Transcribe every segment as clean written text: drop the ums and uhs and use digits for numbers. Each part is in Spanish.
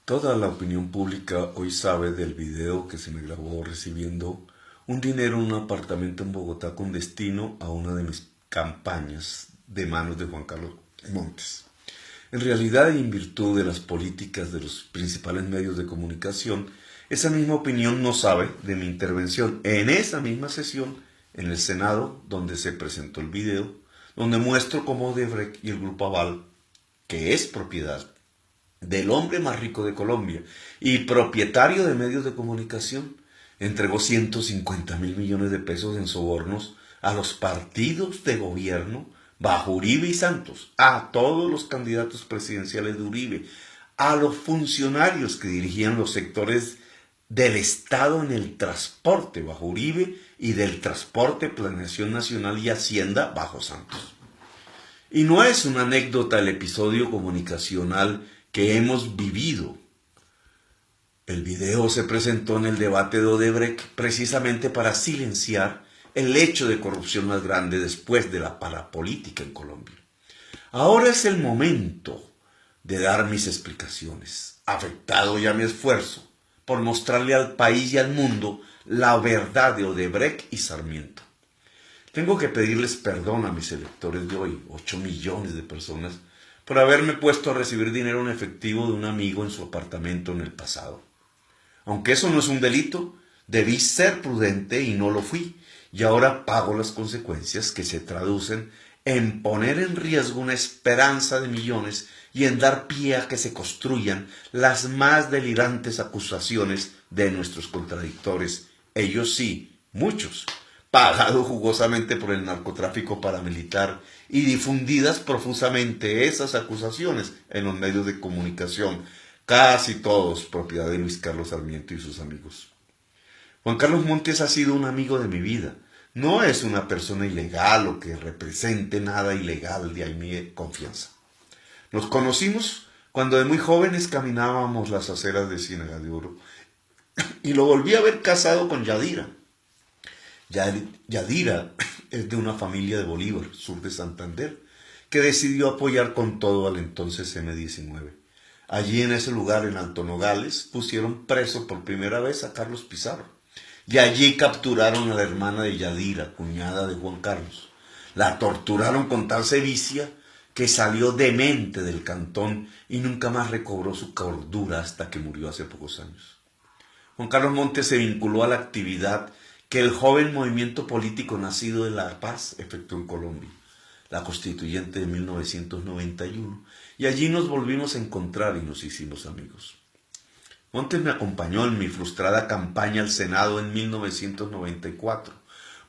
Toda la opinión pública hoy sabe del video que se me grabó recibiendo un dinero en un apartamento en Bogotá con destino a una de mis campañas de manos de Juan Carlos Montes. En realidad y en virtud de las políticas de los principales medios de comunicación, esa misma opinión no sabe de mi intervención en esa misma sesión en el Senado donde se presentó el video, donde muestro cómo Odebrecht y el Grupo Aval, que es propiedad del hombre más rico de Colombia y propietario de medios de comunicación, entregó 150.000 millones de pesos en sobornos a los partidos de gobierno bajo Uribe y Santos, a todos los candidatos presidenciales de Uribe, a los funcionarios que dirigían los sectores del Estado en el transporte bajo Uribe y del transporte, planeación nacional y hacienda bajo Santos. Y no es una anécdota el episodio comunicacional que hemos vivido. El video se presentó en el debate de Odebrecht precisamente para silenciar el hecho de corrupción más grande después de la parapolítica en Colombia. Ahora es el momento de dar mis explicaciones. Afectado ya mi esfuerzo por mostrarle al país y al mundo la verdad de Odebrecht y Sarmiento. Tengo que pedirles perdón a mis electores de hoy, 8 millones de personas, por haberme puesto a recibir dinero en efectivo de un amigo en su apartamento en el pasado. Aunque eso no es un delito, debí ser prudente y no lo fui, y ahora pago las consecuencias que se traducen en poner en riesgo una esperanza de millones y en dar pie a que se construyan las más delirantes acusaciones de nuestros contradictores, ellos sí, muchos, pagado jugosamente por el narcotráfico paramilitar y difundidas profusamente esas acusaciones en los medios de comunicación, casi todos propiedad de Luis Carlos Sarmiento y sus amigos. Juan Carlos Montes ha sido un amigo de mi vida. No es una persona ilegal o que represente nada ilegal, de ahí mi confianza. Nos conocimos cuando de muy jóvenes caminábamos las aceras de Ciénaga de Oro y lo volví a ver casado con Yadira. Yadira es de una familia de Bolívar, sur de Santander, que decidió apoyar con todo al entonces M-19. Allí en ese lugar, en Alto Nogales, pusieron preso por primera vez a Carlos Pizarro. Y allí capturaron a la hermana de Yadira, cuñada de Juan Carlos. La torturaron con tal sevicia que salió demente del cantón y nunca más recobró su cordura hasta que murió hace pocos años. Juan Carlos Montes se vinculó a la actividad que el joven movimiento político nacido de La Paz efectuó en Colombia, la constituyente de 1991, y allí nos volvimos a encontrar y nos hicimos amigos. Montes me acompañó en mi frustrada campaña al Senado en 1994.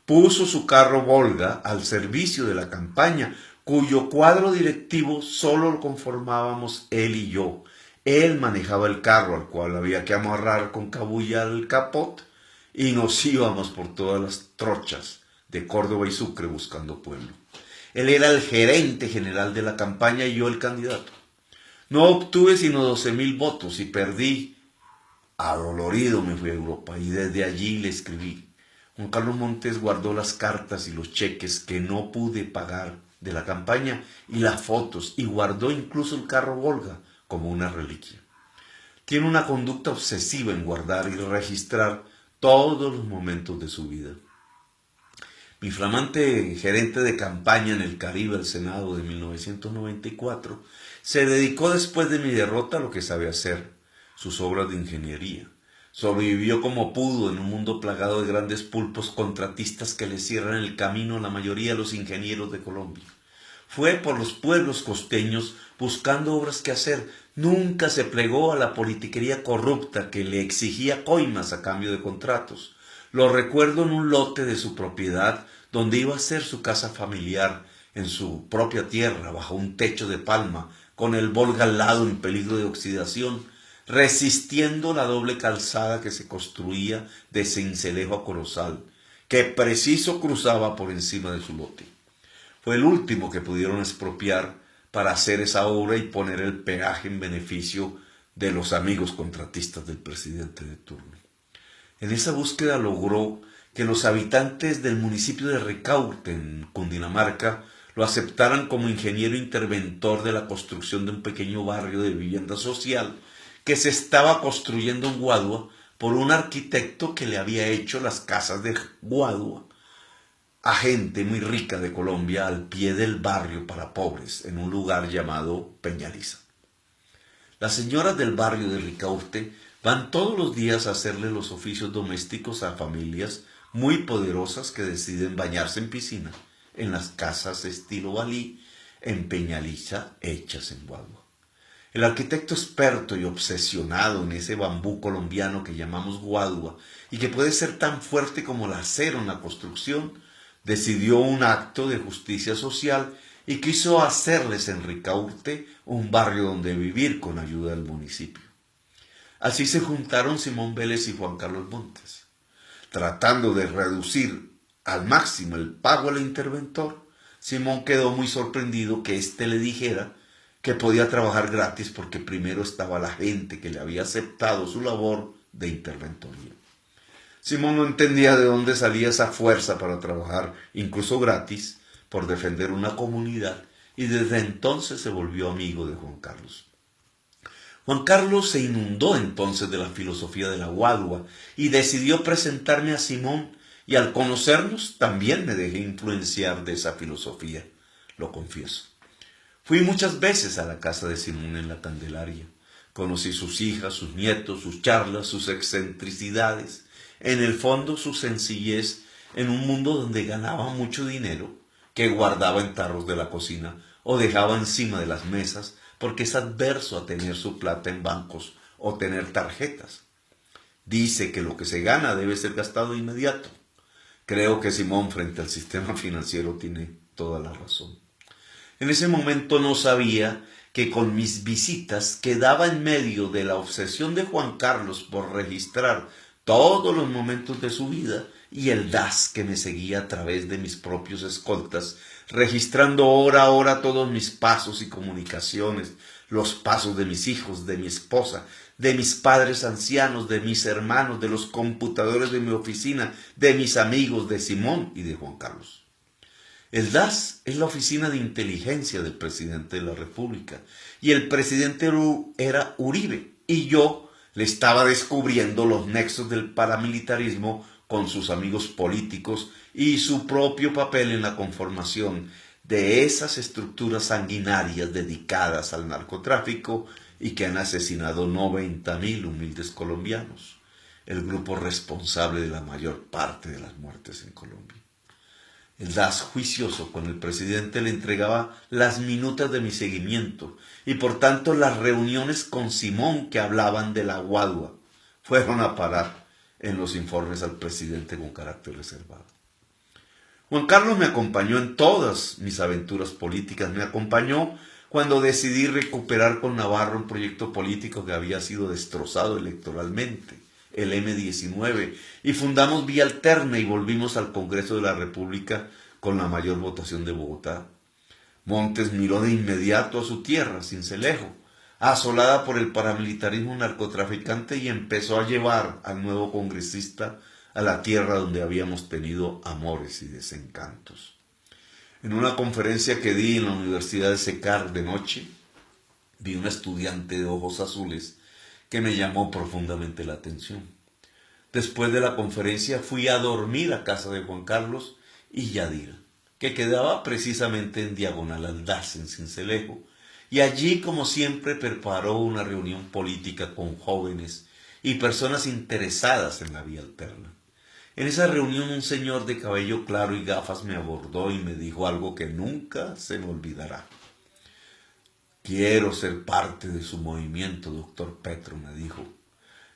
Puso su carro Volga al servicio de la campaña, cuyo cuadro directivo solo lo conformábamos él y yo. Él manejaba el carro, al cual había que amarrar con cabulla el capot, y nos íbamos por todas las trochas de Córdoba y Sucre buscando pueblo. Él era el gerente general de la campaña y yo el candidato. No obtuve sino 12.000 votos y perdí. Adolorido me fui a Europa y desde allí le escribí. Juan Carlos Montes guardó las cartas y los cheques que no pude pagar de la campaña y las fotos, y guardó incluso el carro Volga como una reliquia. Tiene una conducta obsesiva en guardar y registrar todos los momentos de su vida. Mi flamante gerente de campaña en el Caribe al Senado de 1994 se dedicó después de mi derrota a lo que sabe hacer, sus obras de ingeniería. Sobrevivió como pudo en un mundo plagado de grandes pulpos contratistas que le cierran el camino a la mayoría de los ingenieros de Colombia. Fue por los pueblos costeños buscando obras que hacer. Nunca se plegó a la politiquería corrupta que le exigía coimas a cambio de contratos. Lo recuerdo en un lote de su propiedad donde iba a ser su casa familiar, en su propia tierra, bajo un techo de palma, con el Volga al lado en peligro de oxidación, resistiendo la doble calzada que se construía de Sincelejo a Corozal, que preciso cruzaba por encima de su lote. Fue el último que pudieron expropiar para hacer esa obra y poner el peaje en beneficio de los amigos contratistas del presidente de turno. En esa búsqueda logró que los habitantes del municipio de Ricaurte, en Cundinamarca, lo aceptaran como ingeniero interventor de la construcción de un pequeño barrio de vivienda social que se estaba construyendo en Guadua por un arquitecto que le había hecho las casas de Guadua a gente muy rica de Colombia al pie del barrio para pobres, en un lugar llamado Peñaliza. Las señoras del barrio de Ricaurte van todos los días a hacerle los oficios domésticos a familias muy poderosas que deciden bañarse en piscina en las casas estilo Balí en Peñaliza hechas en Guadua. El arquitecto experto y obsesionado en ese bambú colombiano que llamamos Guadua y que puede ser tan fuerte como el acero en la construcción, decidió un acto de justicia social y quiso hacerles en Ricaurte un barrio donde vivir con ayuda del municipio. Así se juntaron Simón Vélez y Juan Carlos Montes, tratando de reducir al máximo el pago al interventor. Simón quedó muy sorprendido que éste le dijera que podía trabajar gratis porque primero estaba la gente que le había aceptado su labor de interventoría. Simón no entendía de dónde salía esa fuerza para trabajar, incluso gratis, por defender una comunidad, y desde entonces se volvió amigo de Juan Carlos. Juan Carlos se inundó entonces de la filosofía de la Guadua y decidió presentarme a Simón, y al conocernos también me dejé influenciar de esa filosofía, lo confieso. Fui muchas veces a la casa de Simón en la Candelaria. Conocí sus hijas, sus nietos, sus charlas, sus excentricidades. En el fondo, su sencillez en un mundo donde ganaba mucho dinero, que guardaba en tarros de la cocina o dejaba encima de las mesas, porque es adverso a tener su plata en bancos o tener tarjetas. Dice que lo que se gana debe ser gastado de inmediato. Creo que Simón, frente al sistema financiero, tiene toda la razón. En ese momento no sabía que con mis visitas quedaba en medio de la obsesión de Juan Carlos por registrar todos los momentos de su vida y el DAS que me seguía a través de mis propios escoltas, registrando hora a hora todos mis pasos y comunicaciones, los pasos de mis hijos, de mi esposa, de mis padres ancianos, de mis hermanos, de los computadores de mi oficina, de mis amigos, de Simón y de Juan Carlos. El DAS es la oficina de inteligencia del presidente de la República y el presidente era Uribe y yo le estaba descubriendo los nexos del paramilitarismo con sus amigos políticos y su propio papel en la conformación de esas estructuras sanguinarias dedicadas al narcotráfico y que han asesinado 90.000 humildes colombianos, el grupo responsable de la mayor parte de las muertes en Colombia. El DAS, juicioso con el presidente, le entregaba las minutas de mi seguimiento y por tanto las reuniones con Simón que hablaban de la Guadua fueron a parar en los informes al presidente con carácter reservado. Juan Carlos me acompañó en todas mis aventuras políticas, me acompañó cuando decidí recuperar con Navarro un proyecto político que había sido destrozado electoralmente, el M-19, y fundamos Vía Alterna y volvimos al Congreso de la República con la mayor votación de Bogotá. Montes miró de inmediato a su tierra, Sincelejo, asolada por el paramilitarismo narcotraficante, y empezó a llevar al nuevo congresista a la tierra donde habíamos tenido amores y desencantos. En una conferencia que di en la Universidad de Secar de noche, vi una estudiante de ojos azules que me llamó profundamente la atención. Después de la conferencia fui a dormir a casa de Juan Carlos y Yadira, que quedaba precisamente en diagonal al DAS en Sincelejo, y allí, como siempre, preparó una reunión política con jóvenes y personas interesadas en la Vía Alterna. En esa reunión un señor de cabello claro y gafas me abordó y me dijo algo que nunca se me olvidará. Quiero ser parte de su movimiento, doctor Petro, me dijo.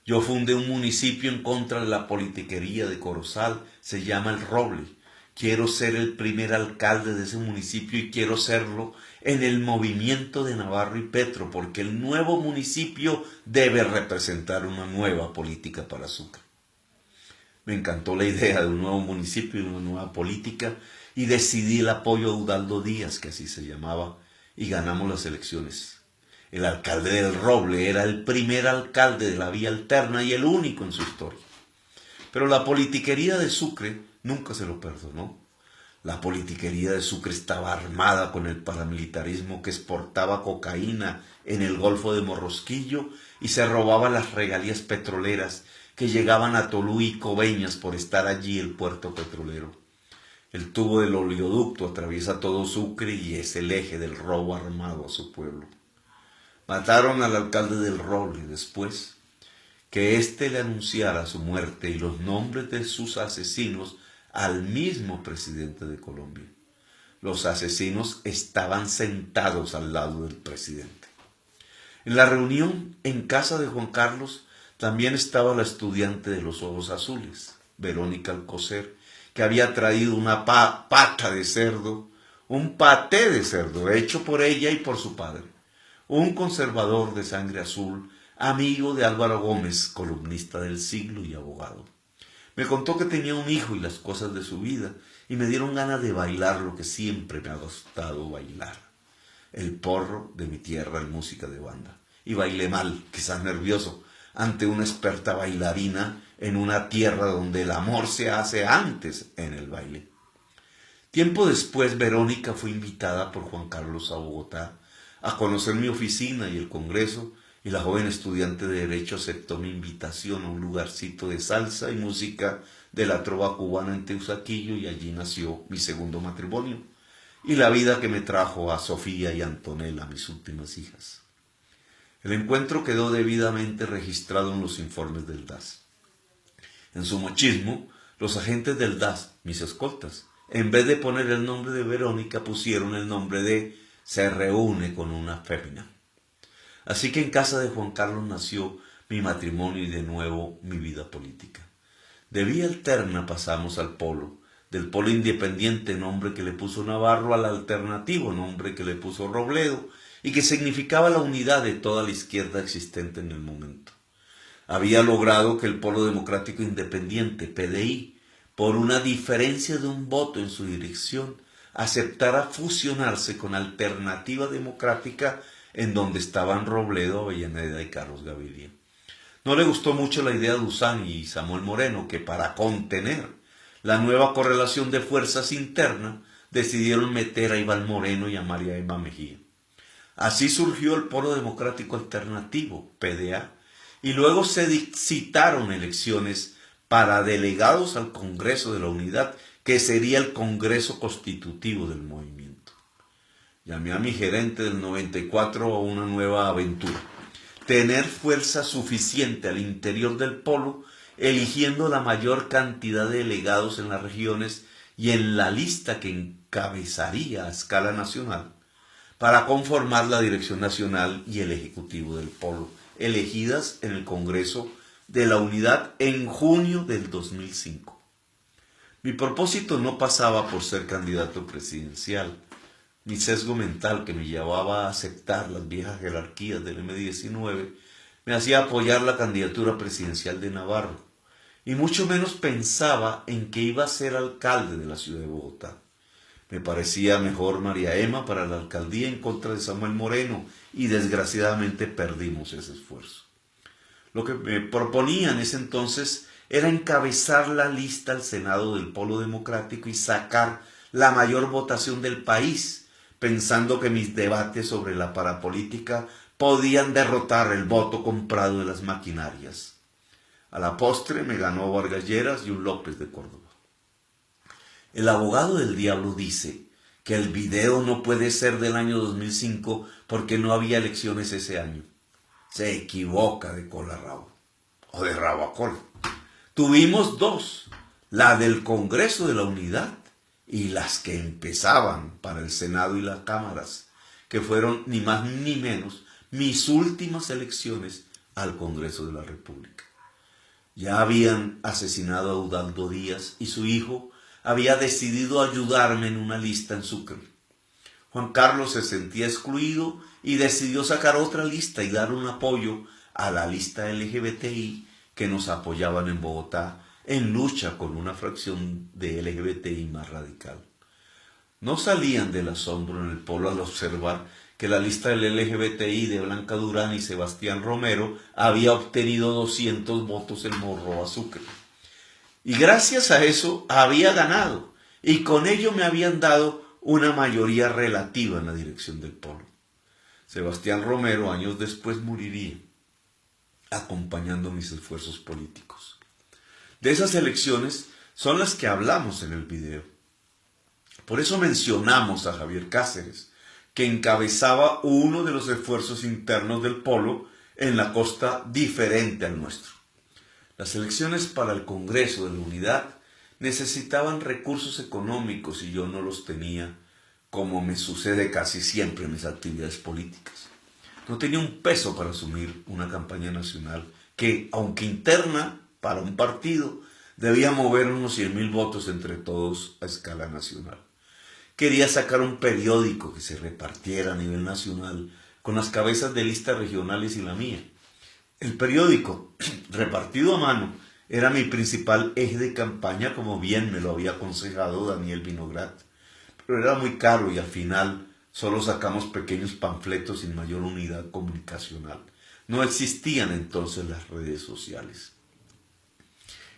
Yo fundé un municipio en contra de la politiquería de Corozal, se llama El Roble. Quiero ser el primer alcalde de ese municipio y quiero serlo en el movimiento de Navarro y Petro, porque el nuevo municipio debe representar una nueva política para Sucre. Me encantó la idea de un nuevo municipio y una nueva política y decidí el apoyo a Udaldo Díaz, que así se llamaba, y ganamos las elecciones. El alcalde del Roble era el primer alcalde de la Vía Alterna y el único en su historia. Pero la politiquería de Sucre nunca se lo perdonó. La politiquería de Sucre estaba armada con el paramilitarismo que exportaba cocaína en el Golfo de Morrosquillo y se robaba las regalías petroleras que llegaban a Tolú y Coveñas por estar allí el puerto petrolero. El tubo del oleoducto atraviesa todo Sucre y es el eje del robo armado a su pueblo. Mataron al alcalde del Roble después que éste le anunciara su muerte y los nombres de sus asesinos al mismo presidente de Colombia. Los asesinos estaban sentados al lado del presidente. En la reunión en casa de Juan Carlos también estaba la estudiante de los ojos azules, Verónica Alcocer, que había traído una pata de cerdo, un paté de cerdo hecho por ella y por su padre, un conservador de sangre azul, amigo de Álvaro Gómez, columnista del Siglo y abogado. Me contó que tenía un hijo y las cosas de su vida, y me dieron ganas de bailar lo que siempre me ha gustado bailar, el porro de mi tierra en música de banda. Y bailé mal, quizás nervioso, ante una experta bailarina en una tierra donde el amor se hace antes en el baile. Tiempo después, Verónica fue invitada por Juan Carlos a Bogotá a conocer mi oficina y el Congreso, y la joven estudiante de Derecho aceptó mi invitación a un lugarcito de salsa y música de la trova cubana en Teusaquillo, y allí nació mi segundo matrimonio y la vida que me trajo a Sofía y Antonella, mis últimas hijas. El encuentro quedó debidamente registrado en los informes del DAS. En su mochismo, los agentes del DAS, mis escoltas, en vez de poner el nombre de Verónica, pusieron el nombre de "se reúne con una fémina". Así que en casa de Juan Carlos nació mi matrimonio y de nuevo mi vida política. De vía alterna pasamos al polo, del polo independiente, nombre que le puso Navarro, al alternativo, nombre que le puso Robledo, y que significaba la unidad de toda la izquierda existente en el momento. Había logrado que el Polo Democrático Independiente, PDI, por una diferencia de un voto en su dirección, aceptara fusionarse con Alternativa Democrática, en donde estaban Robledo, Avellaneda y Carlos Gaviria. No le gustó mucho la idea de Uzán y Samuel Moreno, que para contener la nueva correlación de fuerzas interna decidieron meter a Iván Moreno y a María Emma Mejía. Así surgió el Polo Democrático Alternativo, PDA, y luego se citaron elecciones para delegados al Congreso de la Unidad, que sería el Congreso Constitutivo del movimiento. Llamé a mi gerente del 94 a una nueva aventura: tener fuerza suficiente al interior del polo, eligiendo la mayor cantidad de delegados en las regiones y en la lista que encabezaría a escala nacional, para conformar la dirección nacional y el ejecutivo del polo, elegidas en el Congreso de la Unidad en junio del 2005. Mi propósito no pasaba por ser candidato presidencial. Mi sesgo mental, que me llevaba a aceptar las viejas jerarquías del M-19, me hacía apoyar la candidatura presidencial de Navarro, y mucho menos pensaba en que iba a ser alcalde de la ciudad de Bogotá. Me parecía mejor María Emma para la alcaldía en contra de Samuel Moreno, y desgraciadamente perdimos ese esfuerzo. Lo que me proponía en ese entonces era encabezar la lista al Senado del Polo Democrático y sacar la mayor votación del país, pensando que mis debates sobre la parapolítica podían derrotar el voto comprado de las maquinarias. A la postre me ganó Vargas Lleras y un López de Córdoba. El abogado del diablo dice que el video no puede ser del año 2005 porque no había elecciones ese año. Se equivoca de cola a rabo, o de rabo a cola. Tuvimos dos, la del Congreso de la Unidad y las que empezaban para el Senado y las cámaras, que fueron ni más ni menos mis últimas elecciones al Congreso de la República. Ya habían asesinado a Udaldo Díaz y su hijo había decidido ayudarme en una lista en Sucre. Juan Carlos se sentía excluido y decidió sacar otra lista y dar un apoyo a la lista LGBTI que nos apoyaban en Bogotá, en lucha con una fracción de LGBTI más radical. No salían del asombro en el polo al observar que la lista del LGBTI de Blanca Durán y Sebastián Romero había obtenido 200 votos en Morro Sucre. Y gracias a eso había ganado, y con ello me habían dado una mayoría relativa en la dirección del polo. Sebastián Romero años después moriría, acompañando mis esfuerzos políticos. De esas elecciones son las que hablamos en el video. Por eso mencionamos a Javier Cáceres, que encabezaba uno de los esfuerzos internos del polo en la costa diferente al nuestro. Las elecciones para el Congreso de la Unidad necesitaban recursos económicos y yo no los tenía, como me sucede casi siempre en mis actividades políticas. No tenía un peso para asumir una campaña nacional que, aunque interna para un partido, debía mover unos 100,000 votos entre todos a escala nacional. Quería sacar un periódico que se repartiera a nivel nacional con las cabezas de listas regionales y la mía. El periódico, repartido a mano, era mi principal eje de campaña, como bien me lo había aconsejado Daniel Vinograd. Pero era muy caro y al final solo sacamos pequeños panfletos sin mayor unidad comunicacional. No existían entonces las redes sociales.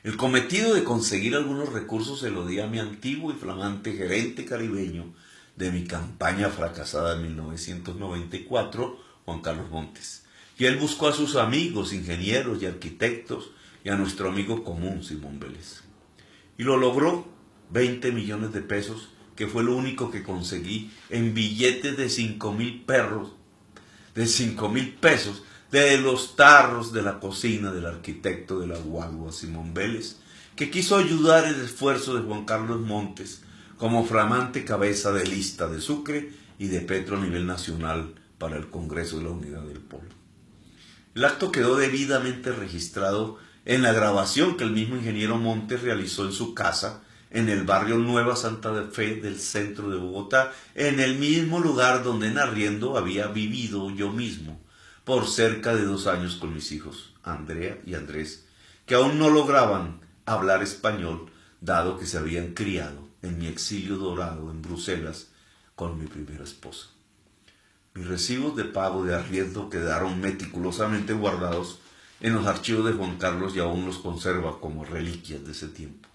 El cometido de conseguir algunos recursos se lo di a mi antiguo y flamante gerente caribeño de mi campaña fracasada en 1994, Juan Carlos Montes. Y él buscó a sus amigos, ingenieros y arquitectos, y a nuestro amigo común, Simón Vélez. Y lo logró, 20 millones de pesos, que fue lo único que conseguí en billetes de 5,000 pesos, de los tarros de la cocina del arquitecto de la guagua Simón Vélez, que quiso ayudar el esfuerzo de Juan Carlos Montes como flamante cabeza de lista de Sucre y de Petro a nivel nacional para el Congreso de la Unidad del Polo. El acto quedó debidamente registrado en la grabación que el mismo ingeniero Montes realizó en su casa en el barrio Nueva Santa Fe del centro de Bogotá, en el mismo lugar donde en arriendo había vivido yo mismo por cerca de 2 años con mis hijos, Andrea y Andrés, que aún no lograban hablar español, dado que se habían criado en mi exilio dorado en Bruselas con mi primera esposa. Mis recibos de pago de arriendo quedaron meticulosamente guardados en los archivos de Juan Carlos y aún los conserva como reliquias de ese tiempo.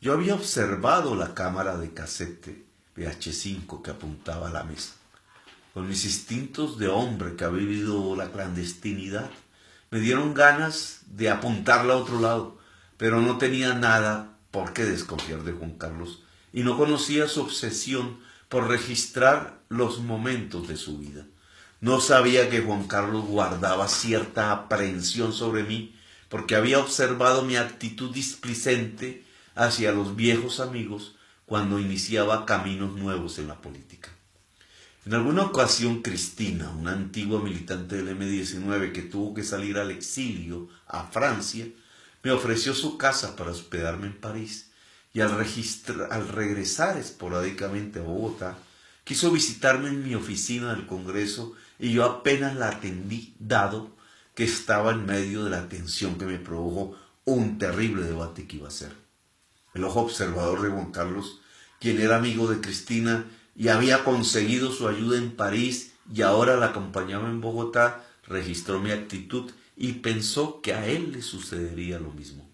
Yo había observado la cámara de casete VH5 que apuntaba a la mesa. Con mis instintos de hombre que ha vivido la clandestinidad, me dieron ganas de apuntarla a otro lado, pero no tenía nada por qué desconfiar de Juan Carlos y no conocía su obsesión por registrar los momentos de su vida. No sabía que Juan Carlos guardaba cierta aprehensión sobre mí porque había observado mi actitud displicente hacia los viejos amigos cuando iniciaba caminos nuevos en la política. En alguna ocasión Cristina, una antigua militante del M-19 que tuvo que salir al exilio a Francia, me ofreció su casa para hospedarme en París y al regresar esporádicamente a Bogotá, quiso visitarme en mi oficina del Congreso y yo apenas la atendí, dado que estaba en medio de la tensión que me produjo un terrible debate que iba a ser. El ojo observador de Juan Carlos, quien era amigo de Cristina y había conseguido su ayuda en París y ahora la acompañaba en Bogotá, registró mi actitud y pensó que a él le sucedería lo mismo.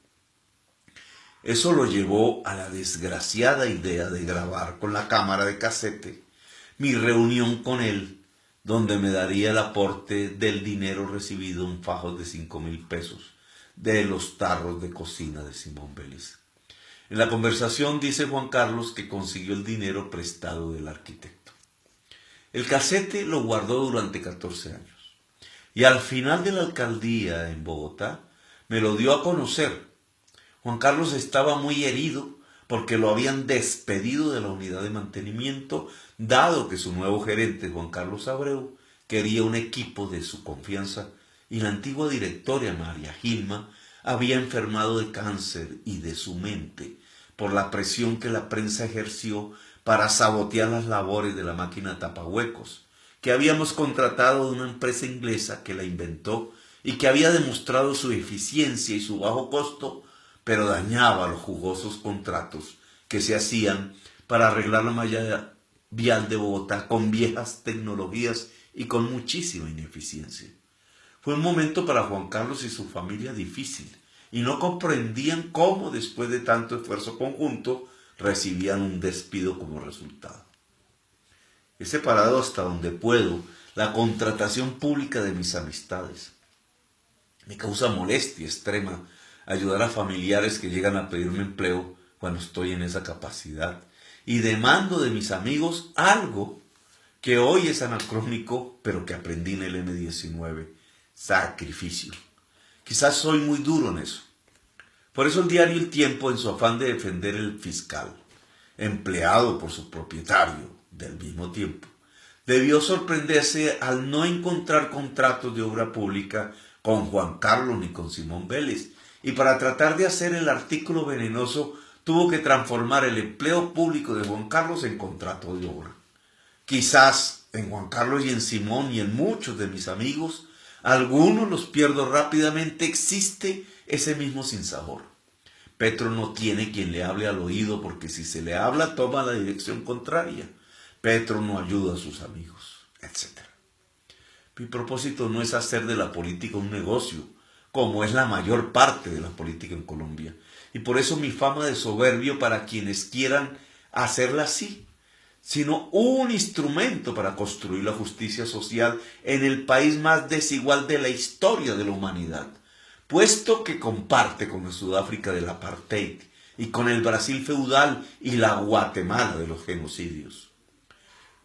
Eso lo llevó a la desgraciada idea de grabar con la cámara de casete mi reunión con él, donde me daría el aporte del dinero recibido en fajos de 5,000 pesos de los tarros de cocina de Simón Vélez. En la conversación dice Juan Carlos que consiguió el dinero prestado del arquitecto. El casete lo guardó durante 14 años y al final de la alcaldía en Bogotá me lo dio a conocer. Juan Carlos estaba muy herido porque lo habían despedido de la unidad de mantenimiento, dado que su nuevo gerente, Juan Carlos Abreu, quería un equipo de su confianza y la antigua directora, María Gilma, había enfermado de cáncer y de su mente por la presión que la prensa ejerció para sabotear las labores de la máquina tapahuecos, que habíamos contratado de una empresa inglesa que la inventó y que había demostrado su eficiencia y su bajo costo, pero dañaba los jugosos contratos que se hacían para arreglar la malla vial de Bogotá con viejas tecnologías y con muchísima ineficiencia. Fue un momento para Juan Carlos y su familia difícil, y no comprendían cómo, después de tanto esfuerzo conjunto, recibían un despido como resultado. He separado hasta donde puedo la contratación pública de mis amistades. Me causa molestia extrema ayudar a familiares que llegan a pedirme empleo cuando estoy en esa capacidad. Y demando de mis amigos algo que hoy es anacrónico, pero que aprendí en el M19. Sacrificio. Quizás soy muy duro en eso. Por eso el diario El Tiempo, en su afán de defender el fiscal, empleado por su propietario del mismo tiempo, debió sorprenderse al no encontrar contratos de obra pública con Juan Carlos ni con Simón Vélez, y para tratar de hacer el artículo venenoso tuvo que transformar el empleo público de Juan Carlos en contrato de obra. Quizás en Juan Carlos y en Simón y en muchos de mis amigos, algunos los pierdo rápidamente, existe ese mismo sinsabor. Petro no tiene quien le hable al oído porque si se le habla toma la dirección contraria. Petro no ayuda a sus amigos, etc. Mi propósito no es hacer de la política un negocio, como es la mayor parte de la política en Colombia. Y por eso mi fama de soberbio para quienes quieran hacerla así, sino un instrumento para construir la justicia social en el país más desigual de la historia de la humanidad, puesto que comparte con el Sudáfrica del apartheid y con el Brasil feudal y la Guatemala de los genocidios.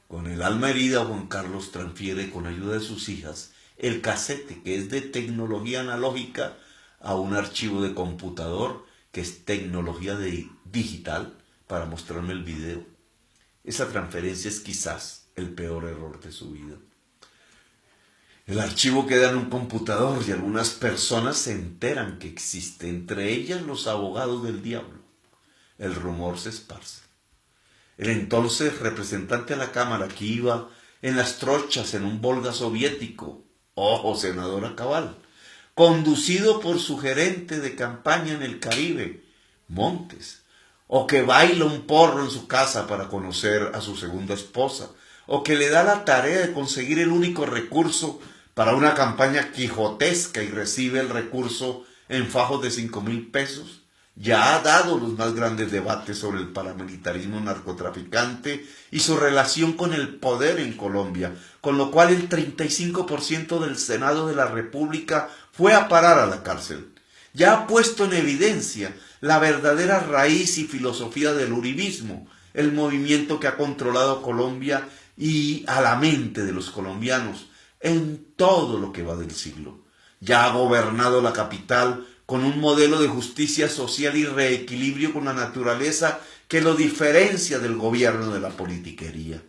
Con el alma herida, Juan Carlos transfiere con ayuda de sus hijas el casete, que es de tecnología analógica, a un archivo de computador, que es tecnología digital, para mostrarme el video. Esa transferencia es quizás el peor error de su vida. El archivo queda en un computador y algunas personas se enteran que existe, entre ellas los abogados del diablo. El rumor se esparce. El entonces representante a la Cámara, que iba en las trochas en un Volga soviético, ojo, senadora cabal, conducido por su gerente de campaña en el Caribe, Montes, o que baila un porro en su casa para conocer a su segunda esposa, o que le da la tarea de conseguir el único recurso para una campaña quijotesca y recibe el recurso en fajos de 5,000 pesos, ya ha dado los más grandes debates sobre el paramilitarismo narcotraficante y su relación con el poder en Colombia, con lo cual el 35% del Senado de la República fue a parar a la cárcel. Ya ha puesto en evidencia la verdadera raíz y filosofía del uribismo, el movimiento que ha controlado Colombia y a la mente de los colombianos en todo lo que va del siglo. Ya ha gobernado la capital con un modelo de justicia social y reequilibrio con la naturaleza que lo diferencia del gobierno de la politiquería.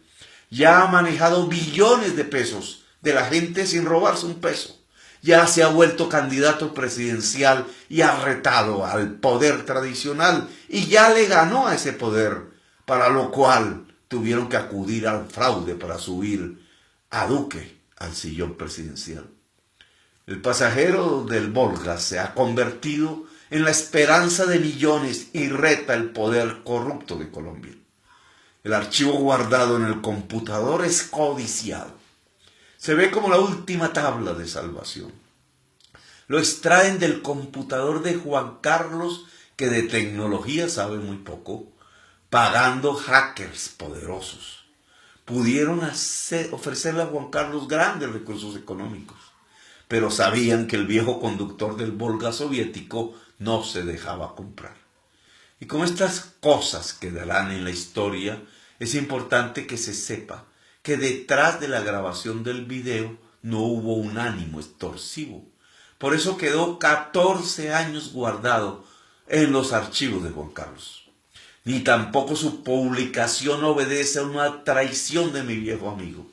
Ya ha manejado billones de pesos de la gente sin robarse un peso. Ya se ha vuelto candidato presidencial y ha retado al poder tradicional y ya le ganó a ese poder, para lo cual tuvieron que acudir al fraude para subir a Duque al sillón presidencial. El pasajero del Volga se ha convertido en la esperanza de millones y reta el poder corrupto de Colombia. El archivo guardado en el computador es codiciado. Se ve como la última tabla de salvación. Lo extraen del computador de Juan Carlos, que de tecnología sabe muy poco, pagando hackers poderosos. Pudieron ofrecerle a Juan Carlos grandes recursos económicos, pero sabían que el viejo conductor del Volga soviético no se dejaba comprar. Y como estas cosas quedarán en la historia, es importante que se sepa que detrás de la grabación del video no hubo un ánimo extorsivo. Por eso quedó 14 años guardado en los archivos de Juan Carlos. Ni tampoco su publicación obedece a una traición de mi viejo amigo.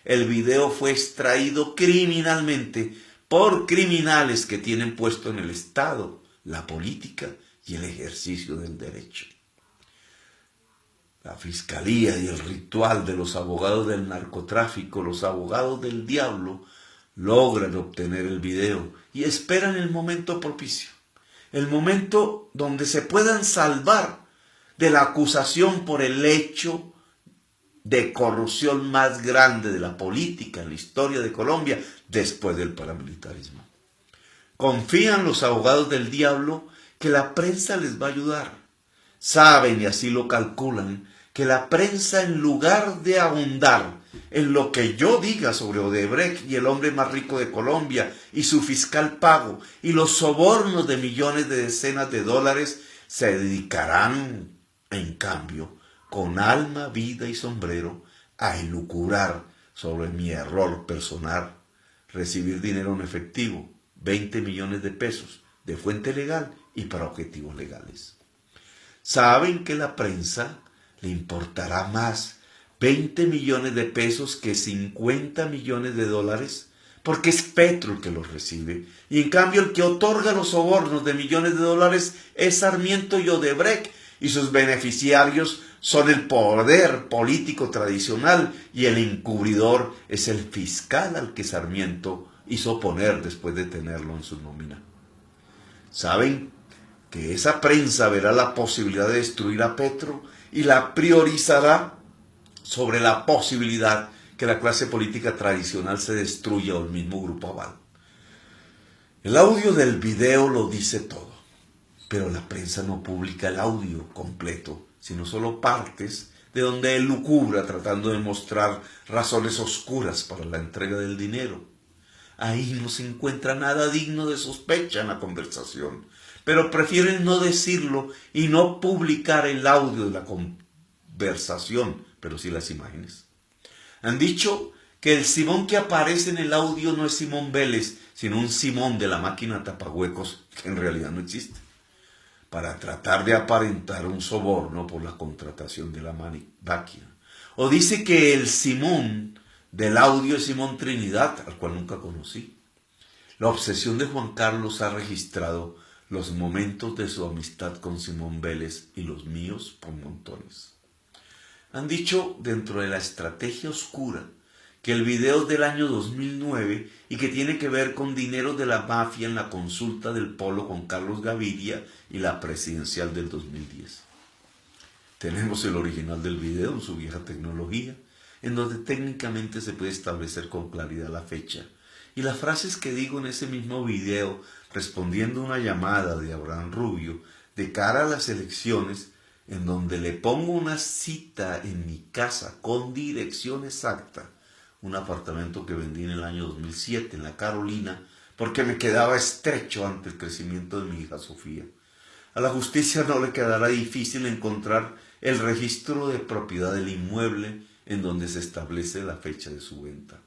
El video fue extraído criminalmente por criminales que tienen puesto en el Estado, la política y el ejercicio del derecho. La fiscalía y el ritual de los abogados del narcotráfico, los abogados del diablo, logran obtener el video y esperan el momento propicio, el momento donde se puedan salvar de la acusación por el hecho de corrupción más grande de la política en la historia de Colombia después del paramilitarismo. Confían los abogados del diablo que la prensa les va a ayudar. saben, y así lo calculan, que la prensa, en lugar de abundar en lo que yo diga sobre Odebrecht y el hombre más rico de Colombia y su fiscal pago y los sobornos de millones de decenas de dólares, se dedicarán, en cambio, con alma, vida y sombrero, a elucubrar sobre mi error personal, recibir dinero en efectivo, 20 millones de pesos, de fuente legal y para objetivos legales. Saben que la prensa le importará más 20 millones de pesos que 50 millones de dólares, porque es Petro el que los recibe, y en cambio el que otorga los sobornos de millones de dólares es Sarmiento y Odebrecht, y sus beneficiarios son el poder político tradicional, y el encubridor es el fiscal al que Sarmiento hizo poner después de tenerlo en su nómina. Saben que esa prensa verá la posibilidad de destruir a Petro y la priorizará sobre la posibilidad que la clase política tradicional se destruya o el mismo grupo aval. El audio del video lo dice todo, pero la prensa no publica el audio completo, sino solo partes de donde él lucubra tratando de mostrar razones oscuras para la entrega del dinero. Ahí no se encuentra nada digno de sospecha en la conversación, pero prefieren no decirlo y no publicar el audio de la conversación, pero sí las imágenes. Han dicho que el Simón que aparece en el audio no es Simón Vélez, sino un Simón de la máquina tapahuecos que en realidad no existe, para tratar de aparentar un soborno por la contratación de la máquina. O dice que el Simón del audio es Simón Trinidad, al cual nunca conocí. La obsesión de Juan Carlos ha registrado los momentos de su amistad con Simón Vélez y los míos por montones. Han dicho dentro de la estrategia oscura que el video es del año 2009 y que tiene que ver con dinero de la mafia en la consulta del Polo con Carlos Gaviria y la presidencial del 2010. Tenemos el original del video en su vieja tecnología, en donde técnicamente se puede establecer con claridad la fecha. Y las frases que digo en ese mismo video, respondiendo a una llamada de Abraham Rubio, de cara a las elecciones, en donde le pongo una cita en mi casa con dirección exacta, un apartamento que vendí en el año 2007 en la Carolina, porque me quedaba estrecho ante el crecimiento de mi hija Sofía. A la justicia no le quedará difícil encontrar el registro de propiedad del inmueble en donde se establece la fecha de su venta.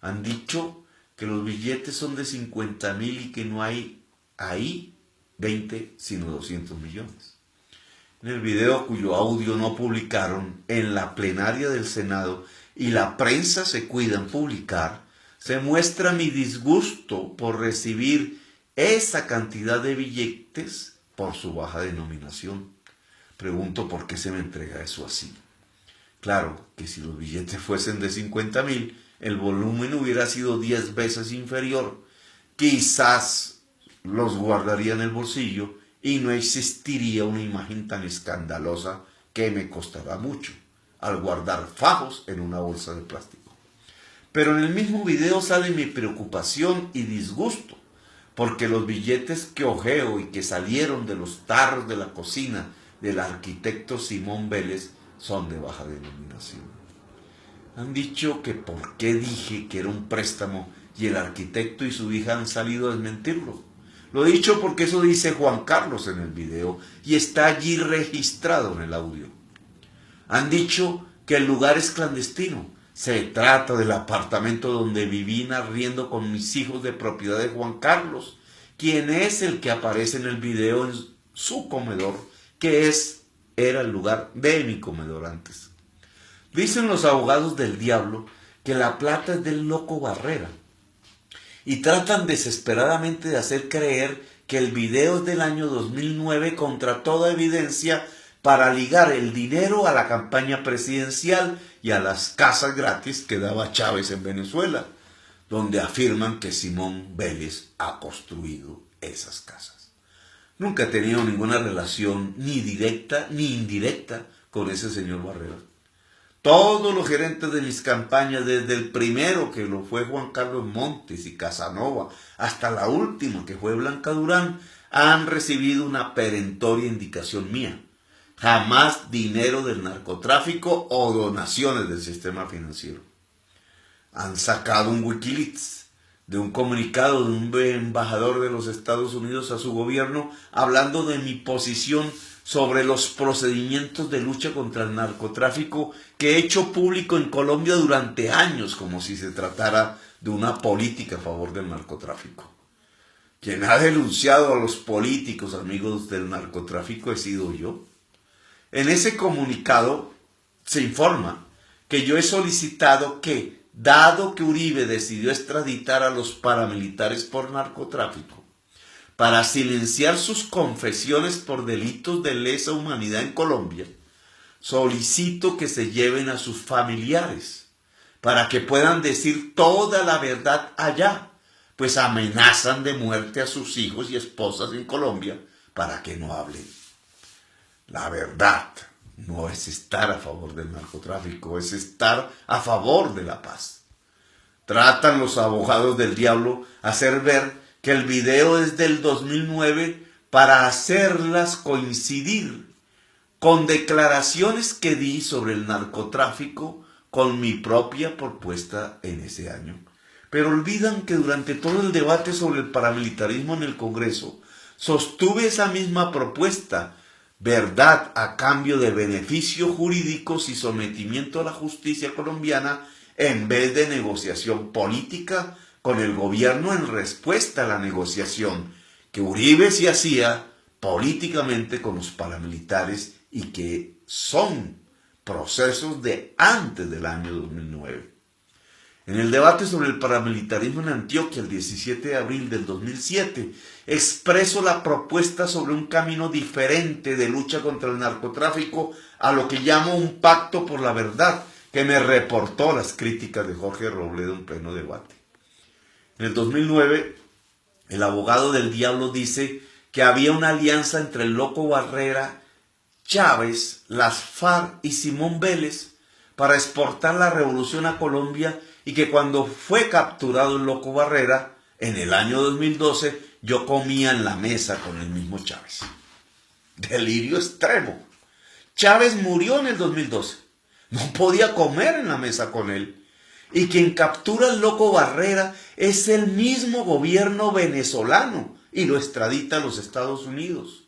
Han dicho que los billetes son de 50,000 y que no hay ahí 20 sino 200 millones. En el video, cuyo audio no publicaron en la plenaria del Senado y la prensa se cuida en publicar, se muestra mi disgusto por recibir esa cantidad de billetes por su baja denominación. Pregunto por qué se me entrega eso así. Claro que si los billetes fuesen de 50,000, el volumen hubiera sido 10 veces inferior. Quizás los guardaría en el bolsillo y no existiría una imagen tan escandalosa que me costará mucho al guardar fajos en una bolsa de plástico. Pero en el mismo video sale mi preocupación y disgusto, porque los billetes que ojeo y que salieron de los tarros de la cocina del arquitecto Simón Vélez son de baja denominación. Han dicho que por qué dije que era un préstamo y el arquitecto y su hija han salido a desmentirlo. Lo he dicho porque eso dice Juan Carlos en el video y está allí registrado en el audio. Han dicho que el lugar es clandestino. Se trata del apartamento donde viví en arriendo con mis hijos de propiedad de Juan Carlos, quien es el que aparece en el video en su comedor, que era el lugar de mi comedor antes. Dicen los abogados del diablo que la plata es del loco Barrera y tratan desesperadamente de hacer creer que el video es del año 2009 contra toda evidencia para ligar el dinero a la campaña presidencial y a las casas gratis que daba Chávez en Venezuela, donde afirman que Simón Vélez ha construido esas casas. Nunca he tenido ninguna relación ni directa ni indirecta con ese señor Barrera. Todos los gerentes de mis campañas, desde el primero que lo fue Juan Carlos Montes y Casanova, hasta la última que fue Blanca Durán, han recibido una perentoria indicación mía. Jamás dinero del narcotráfico o donaciones del sistema financiero. Han sacado un Wikileaks de un comunicado de un embajador de los Estados Unidos a su gobierno hablando de mi posición sobre los procedimientos de lucha contra el narcotráfico que he hecho público en Colombia durante años, como si se tratara de una política a favor del narcotráfico. Quien ha denunciado a los políticos amigos del narcotráfico he sido yo. En ese comunicado se informa que yo he solicitado que, dado que Uribe decidió extraditar a los paramilitares por narcotráfico, para silenciar sus confesiones por delitos de lesa humanidad en Colombia, solicito que se lleven a sus familiares para que puedan decir toda la verdad allá, pues amenazan de muerte a sus hijos y esposas en Colombia para que no hablen. La verdad no es estar a favor del narcotráfico, es estar a favor de la paz. Tratan los abogados del diablo hacer ver que el video es del 2009 para hacerlas coincidir con declaraciones que di sobre el narcotráfico con mi propia propuesta en ese año. Pero olvidan que durante todo el debate sobre el paramilitarismo en el Congreso, sostuve esa misma propuesta, verdad a cambio de beneficios jurídicos y sometimiento a la justicia colombiana, en vez de negociación política con el gobierno en respuesta a la negociación que Uribe sí hacía políticamente con los paramilitares y que son procesos de antes del año 2009. En el debate sobre el paramilitarismo en Antioquia, el 17 de abril del 2007, expreso la propuesta sobre un camino diferente de lucha contra el narcotráfico a lo que llamo un pacto por la verdad, que me reportó las críticas de Jorge Robledo en pleno debate. En el 2009, el abogado del diablo dice que había una alianza entre el Loco Barrera, Chávez, las FARC y Simón Vélez para exportar la revolución a Colombia, y que cuando fue capturado el Loco Barrera, en el año 2012, yo comía en la mesa con el mismo Chávez. Delirio extremo. Chávez murió en el 2012. No podía comer en la mesa con él. Y quien captura al Loco Barrera es el mismo gobierno venezolano y lo extradita a los Estados Unidos.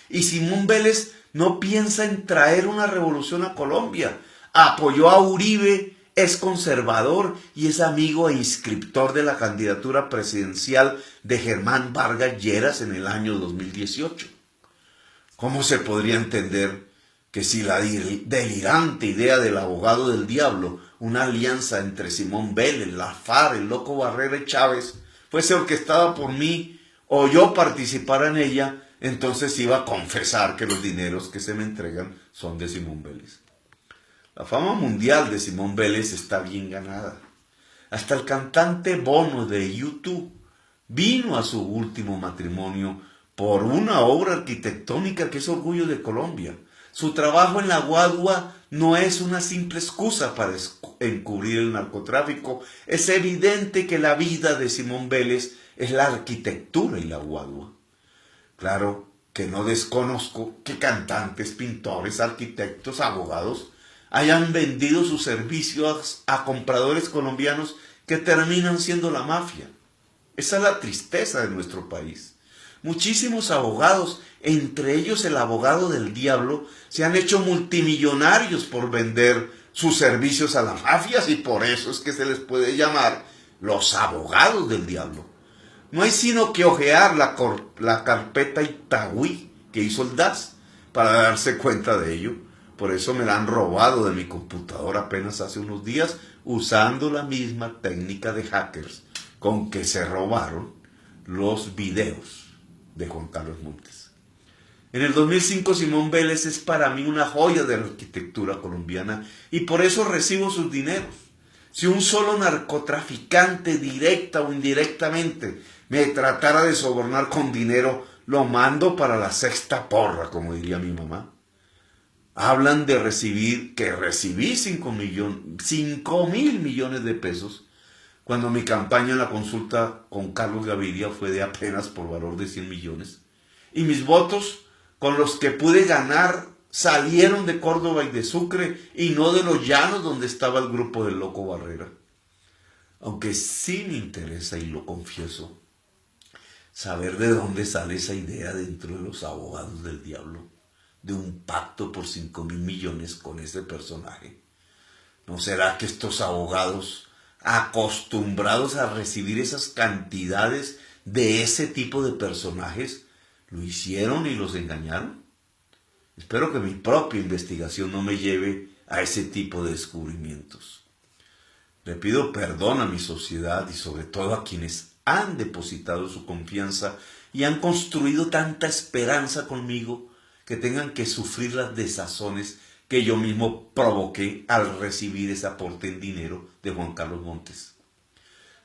Y Simón Vélez no piensa en traer una revolución a Colombia. Apoyó a Uribe, es conservador y es amigo e inscriptor de la candidatura presidencial de Germán Vargas Lleras en el año 2018. ¿Cómo se podría entender que si la delirante idea del abogado del diablo, una alianza entre Simón Vélez, la FARC, el Loco Barrera y Chávez, fuese orquestada por mí o yo participara en ella, entonces iba a confesar que los dineros que se me entregan son de Simón Vélez? La fama mundial de Simón Vélez está bien ganada. Hasta el cantante Bono de YouTube vino a su último matrimonio por una obra arquitectónica que es orgullo de Colombia. Su trabajo en la Guadua no es una simple excusa para encubrir el narcotráfico. Es evidente que la vida de Simón Vélez es la arquitectura y la Guadua. Claro que no desconozco que cantantes, pintores, arquitectos, abogados hayan vendido sus servicios a compradores colombianos que terminan siendo la mafia. Esa es la tristeza de nuestro país. Muchísimos abogados, entre ellos el abogado del diablo, se han hecho multimillonarios por vender sus servicios a las mafias, y por eso es que se les puede llamar los abogados del diablo. No hay sino que hojear la carpeta Itagüí que hizo el DAS para darse cuenta de ello. Por eso me la han robado de mi computadora apenas hace unos días, usando la misma técnica de hackers con que se robaron los videos de Juan Carlos Montes. En el 2005 Simón Vélez es para mí una joya de la arquitectura colombiana y por eso recibo sus dineros. Si un solo narcotraficante, directa o indirectamente, me tratara de sobornar con dinero, lo mando para la sexta porra, como diría mi mamá. Hablan de que recibí 5.000 millones de pesos, cuando mi campaña en la consulta con Carlos Gaviria fue de apenas por valor de 100 millones. Y mis votos, con los que pude ganar salieron de Córdoba y de Sucre y no de los llanos donde estaba el grupo del Loco Barrera. Aunque sí me interesa, y lo confieso, saber de dónde sale esa idea dentro de los abogados del diablo, de un pacto por 5.000 millones con ese personaje. ¿No será que estos abogados, acostumbrados a recibir esas cantidades de ese tipo de personajes, lo hicieron y los engañaron? Espero que mi propia investigación no me lleve a ese tipo de descubrimientos. Le pido perdón a mi sociedad y sobre todo a quienes han depositado su confianza y han construido tanta esperanza conmigo que tengan que sufrir las desazones que yo mismo provoqué al recibir ese aporte en dinero de Juan Carlos Montes.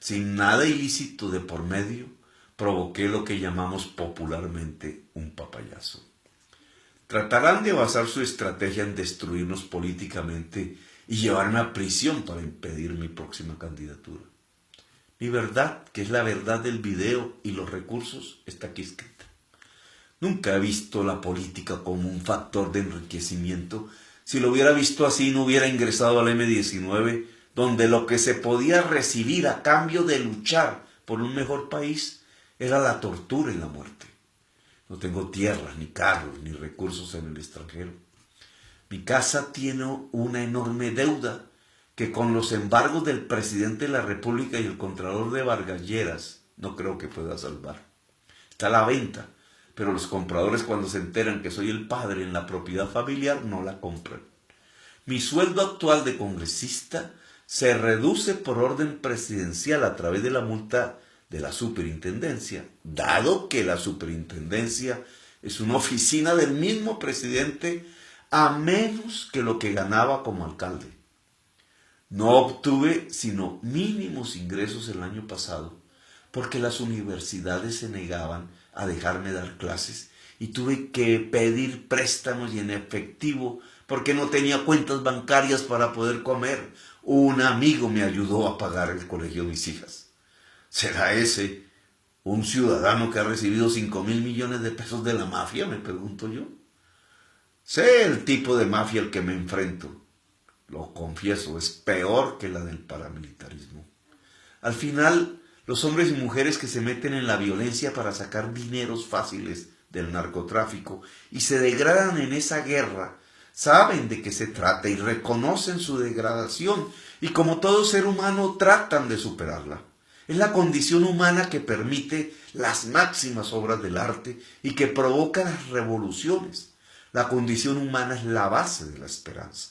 Sin nada ilícito de por medio, provoqué lo que llamamos popularmente un papayazo. Tratarán de basar su estrategia en destruirnos políticamente y llevarme a prisión para impedir mi próxima candidatura. Mi verdad, que es la verdad del video y los recursos, está aquí escrita. Nunca he visto la política como un factor de enriquecimiento. Si lo hubiera visto así, no hubiera ingresado al M-19, donde lo que se podía recibir a cambio de luchar por un mejor país era la tortura y la muerte. No tengo tierras, ni carros, ni recursos en el extranjero. Mi casa tiene una enorme deuda que con los embargos del presidente de la República y el contralor de Vargas Lleras no creo que pueda salvar. Está a la venta, pero los compradores, cuando se enteran que soy el padre en la propiedad familiar, no la compran. Mi sueldo actual de congresista se reduce por orden presidencial a través de la multa de la superintendencia, dado que la superintendencia es una oficina del mismo presidente, a menos que lo que ganaba como alcalde. No obtuve sino mínimos ingresos el año pasado, porque las universidades se negaban a dejarme dar clases y tuve que pedir préstamos y en efectivo porque no tenía cuentas bancarias para poder comer. Un amigo me ayudó a pagar el colegio de mis hijas. ¿Será ese un ciudadano que ha recibido 5.000 millones de pesos de la mafia? Me pregunto yo. Sé el tipo de mafia al que me enfrento. Lo confieso, es peor que la del paramilitarismo. Al final, los hombres y mujeres que se meten en la violencia para sacar dineros fáciles del narcotráfico y se degradan en esa guerra, saben de qué se trata y reconocen su degradación y como todo ser humano tratan de superarla. Es la condición humana que permite las máximas obras del arte y que provoca las revoluciones. La condición humana es la base de la esperanza.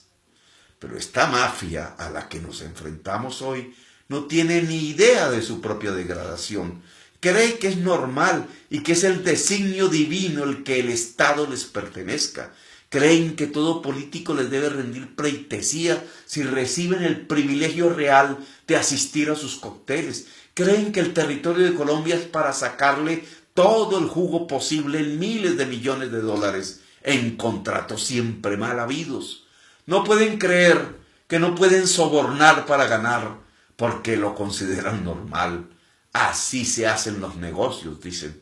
Pero esta mafia a la que nos enfrentamos hoy no tiene ni idea de su propia degradación. Cree que es normal y que es el designio divino el que el Estado les pertenezca. Creen que todo político les debe rendir pleitesía si reciben el privilegio real de asistir a sus cócteles. Creen que el territorio de Colombia es para sacarle todo el jugo posible en miles de millones de dólares en contratos siempre mal habidos. No pueden creer que no pueden sobornar para ganar porque lo consideran normal. Así se hacen los negocios, dicen.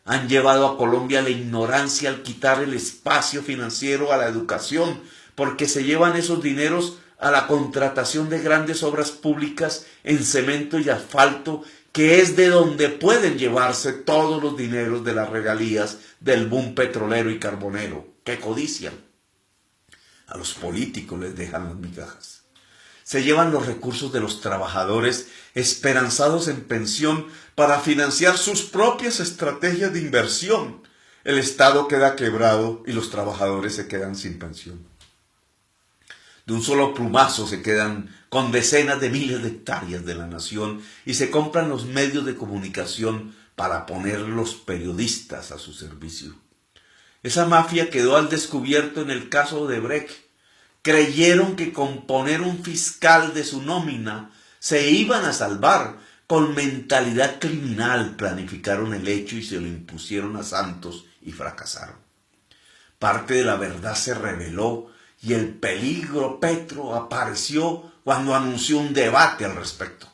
Han llevado a Colombia a la ignorancia al quitar el espacio financiero a la educación, porque se llevan esos dineros a la contratación de grandes obras públicas en cemento y asfalto, que es de donde pueden llevarse todos los dineros de las regalías del boom petrolero y carbonero, que codician. A los políticos les dejan las migajas. Se llevan los recursos de los trabajadores esperanzados en pensión para financiar sus propias estrategias de inversión. El Estado queda quebrado y los trabajadores se quedan sin pensión. De un solo plumazo se quedan con decenas de miles de hectáreas de la nación y se compran los medios de comunicación para poner los periodistas a su servicio. Esa mafia quedó al descubierto en el caso de Brecht. Creyeron que con poner un fiscal de su nómina se iban a salvar. Con mentalidad criminal planificaron el hecho y se lo impusieron a Santos y fracasaron. Parte de la verdad se reveló y el peligro Petro apareció cuando anunció un debate al respecto.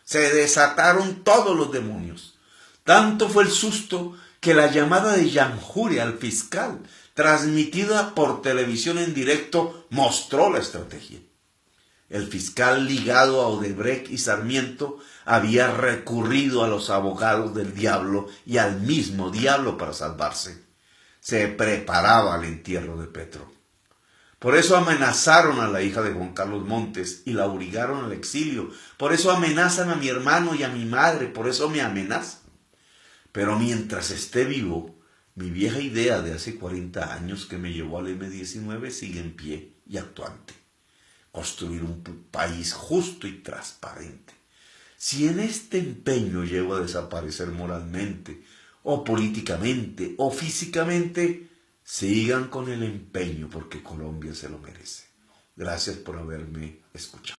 Se desataron todos los demonios. Tanto fue el susto que la llamada de llanjuria al fiscal transmitida por televisión en directo, mostró la estrategia. El fiscal ligado a Odebrecht y Sarmiento había recurrido a los abogados del diablo y al mismo diablo para salvarse. Se preparaba al entierro de Petro. Por eso amenazaron a la hija de Juan Carlos Montes y la obligaron al exilio. Por eso amenazan a mi hermano y a mi madre. Por eso me amenazan. Pero mientras esté vivo, mi vieja idea de hace 40 años que me llevó al M-19 sigue en pie y actuante. Construir un país justo y transparente. Si en este empeño llego a desaparecer moralmente, o políticamente, o físicamente, sigan con el empeño porque Colombia se lo merece. Gracias por haberme escuchado.